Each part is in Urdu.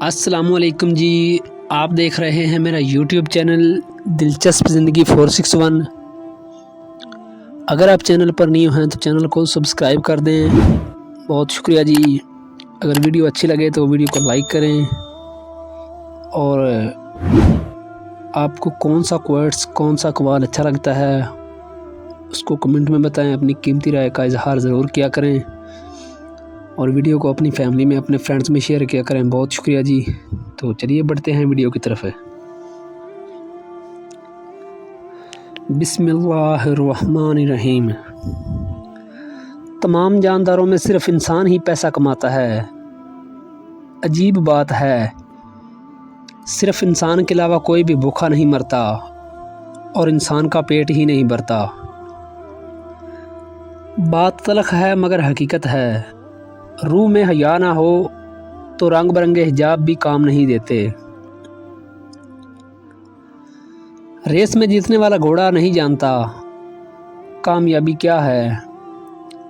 السلام علیکم جی، آپ دیکھ رہے ہیں میرا یوٹیوب چینل دلچسپ زندگی 461۔ اگر آپ چینل پر نیو ہیں تو چینل کو سبسکرائب کر دیں، بہت شکریہ جی۔ اگر ویڈیو اچھی لگے تو ویڈیو کو لائک کریں، اور آپ کو کون سا کوٹس کون سا اقوال اچھا لگتا ہے اس کو کمنٹ میں بتائیں، اپنی قیمتی رائے کا اظہار ضرور کیا کریں، اور ویڈیو کو اپنی فیملی میں اپنے فرینڈز میں شیئر کیا کریں۔ بہت شکریہ جی۔ تو چلیے بڑھتے ہیں ویڈیو کی طرف۔ بسم اللہ الرحمن الرحیم۔ تمام جانداروں میں صرف انسان ہی پیسہ کماتا ہے۔ عجیب بات ہے، صرف انسان کے علاوہ کوئی بھی بھوکا نہیں مرتا، اور انسان کا پیٹ ہی نہیں بھرتا۔ بات تلخ ہے مگر حقیقت ہے، روح میں حیا نہ ہو تو رنگ برنگے حجاب بھی کام نہیں دیتے۔ ریس میں جیتنے والا گھوڑا نہیں جانتا کامیابی کیا ہے،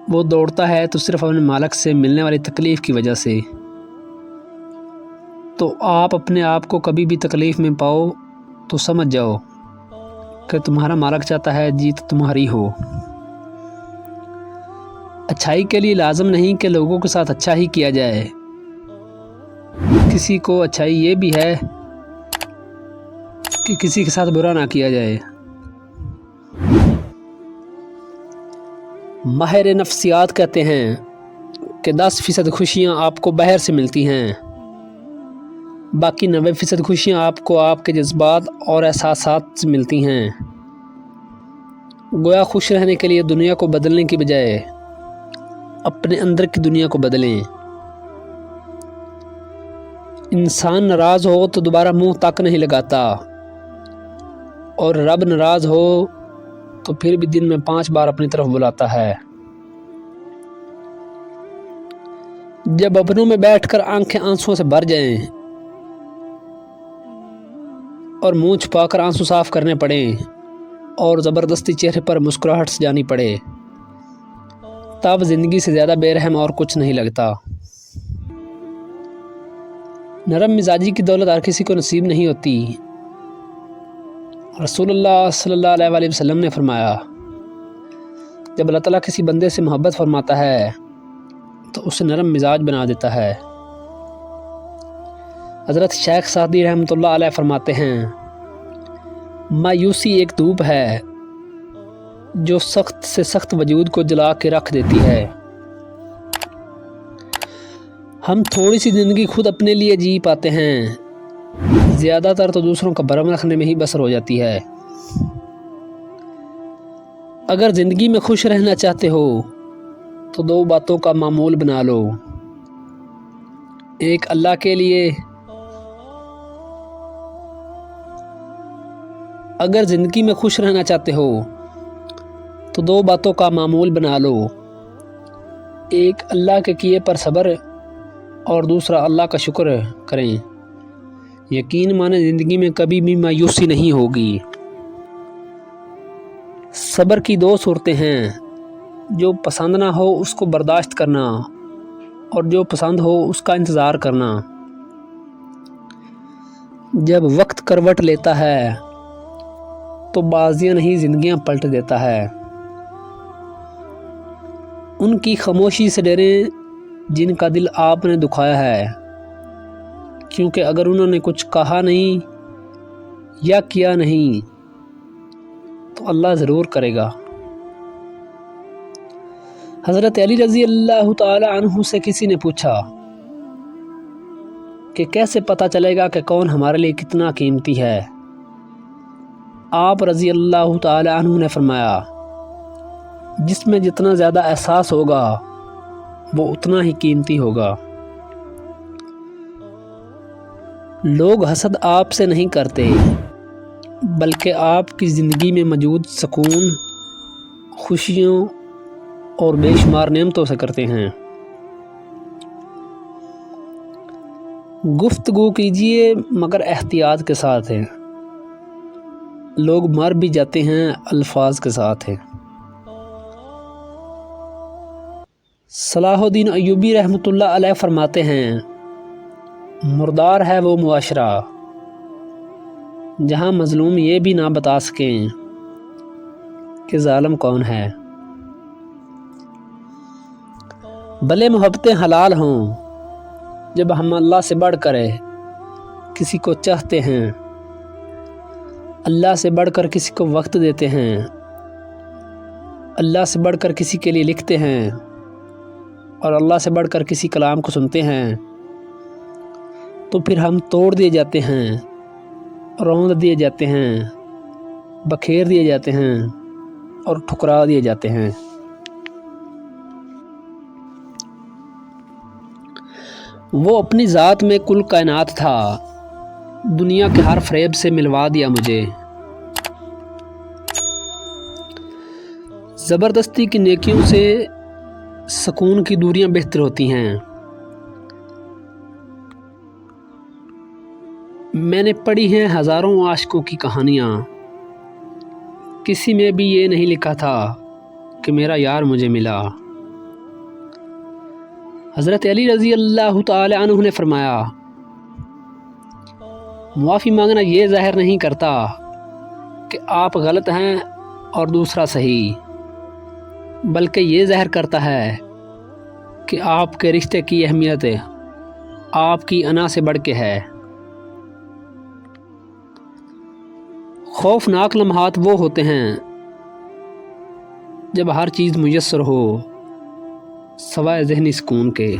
وہ دوڑتا ہے تو صرف اپنے مالک سے ملنے والی تکلیف کی وجہ سے۔ تو آپ اپنے آپ کو کبھی بھی تکلیف میں پاؤ تو سمجھ جاؤ کہ تمہارا مالک چاہتا ہے جیت تمہاری ہو۔ اچھائی کے لیے لازم نہیں کہ لوگوں کے ساتھ اچھا ہی کیا جائے، کسی کو اچھائی یہ بھی ہے کہ کسی کے ساتھ برا نہ کیا جائے۔ ماہر نفسیات کہتے ہیں کہ 10% خوشیاں آپ کو باہر سے ملتی ہیں، باقی 90% خوشیاں آپ کو آپ کے جذبات اور احساسات سے ملتی ہیں۔ گویا خوش رہنے کے لیے دنیا کو بدلنے کی بجائے اپنے اندر کی دنیا کو بدلیں۔ انسان ناراض ہو تو دوبارہ منہ تک نہیں لگاتا، اور رب ناراض ہو تو پھر بھی دن میں 5 بار اپنی طرف بلاتا ہے۔ جب اپنوں میں بیٹھ کر آنکھیں آنسوؤں سے بھر جائیں اور منہ چھپا کر آنسو صاف کرنے پڑیں، اور زبردستی چہرے پر مسکراہٹ سے جانی پڑے، تب زندگی سے زیادہ بے رحم اور کچھ نہیں لگتا۔ نرم مزاجی کی دولت ہر کسی کو نصیب نہیں ہوتی۔ رسول اللہ صلی اللہ علیہ وآلہ وسلم نے فرمایا، جب اللہ تعالیٰ کسی بندے سے محبت فرماتا ہے تو اسے نرم مزاج بنا دیتا ہے۔ حضرت شیخ سعدی رحمۃ اللہ علیہ فرماتے ہیں، مایوسی ایک دھوپ ہے جو سخت سے سخت وجود کو جلا کے رکھ دیتی ہے۔ ہم تھوڑی سی زندگی خود اپنے لیے جی پاتے ہیں، زیادہ تر تو دوسروں کا بھرم رکھنے میں ہی بسر ہو جاتی ہے۔ اگر زندگی میں خوش رہنا چاہتے ہو تو 2 باتوں کا معمول بنا لو، ایک اللہ کے لیے۔ اگر زندگی میں خوش رہنا چاہتے ہو تو 2 باتوں کا معمول بنا لو، ایک اللہ کے کیے پر صبر، اور دوسرا اللہ کا شکر کریں۔ یقین مانیں زندگی میں کبھی بھی مایوسی نہیں ہوگی۔ صبر کی 2 صورتیں ہیں، جو پسند نہ ہو اس کو برداشت کرنا، اور جو پسند ہو اس کا انتظار کرنا۔ جب وقت کروٹ لیتا ہے تو بازیاں نہیں زندگیاں پلٹ دیتا ہے۔ ان کی خاموشی سے ڈریں جن کا دل آپ نے دکھایا ہے، کیونکہ اگر انہوں نے کچھ کہا نہیں یا کیا نہیں تو اللہ ضرور کرے گا۔ حضرت علی رضی اللہ تعالی عنہ سے کسی نے پوچھا کہ کیسے پتہ چلے گا کہ کون ہمارے لیے کتنا قیمتی ہے؟ آپ رضی اللہ تعالی عنہ نے فرمایا، جس میں جتنا زیادہ احساس ہوگا وہ اتنا ہی قیمتی ہوگا۔ لوگ حسد آپ سے نہیں کرتے، بلکہ آپ کی زندگی میں موجود سکون، خوشیوں اور بے شمار نعمتوں سے کرتے ہیں۔ گفتگو کیجیے مگر احتیاط کے ساتھ ہے، لوگ مر بھی جاتے ہیں الفاظ کے ساتھ ہے۔ صلاح الدین ایوبی رحمۃ اللہ علیہ فرماتے ہیں، مردار ہے وہ معاشرہ جہاں مظلوم یہ بھی نہ بتا سکیں کہ ظالم کون ہے۔ بھلے محبتیں حلال ہوں جب ہم اللہ سے بڑھ کر کسی کو چاہتے ہیں، اللہ سے بڑھ کر کسی کو وقت دیتے ہیں، اللہ سے بڑھ کر کسی کے لیے لکھتے ہیں، اور اللہ سے بڑھ کر کسی کلام کو سنتے ہیں، تو پھر ہم توڑ دیے جاتے ہیں، روند دیے جاتے ہیں، بکھیر دیے جاتے ہیں اور ٹھکرا دیے جاتے ہیں۔ وہ اپنی ذات میں کل کائنات تھا، دنیا کے ہر فریب سے ملوا دیا مجھے۔ زبردستی کی نیکیوں سے سکون کی دوریاں بہتر ہوتی ہیں۔ میں نے پڑھی ہیں ہزاروں عاشقوں کی کہانیاں، کسی میں بھی یہ نہیں لکھا تھا کہ میرا یار مجھے ملا۔ حضرت علی رضی اللہ تعالی عنہ نے فرمایا، معافی مانگنا یہ ظاہر نہیں کرتا کہ آپ غلط ہیں اور دوسرا صحیح، بلکہ یہ ظاہر کرتا ہے کہ آپ کے رشتے کی اہمیت آپ کی انا سے بڑھ کے ہے۔ خوفناک لمحات وہ ہوتے ہیں جب ہر چیز میسر ہو سوائے ذہنی سکون کے۔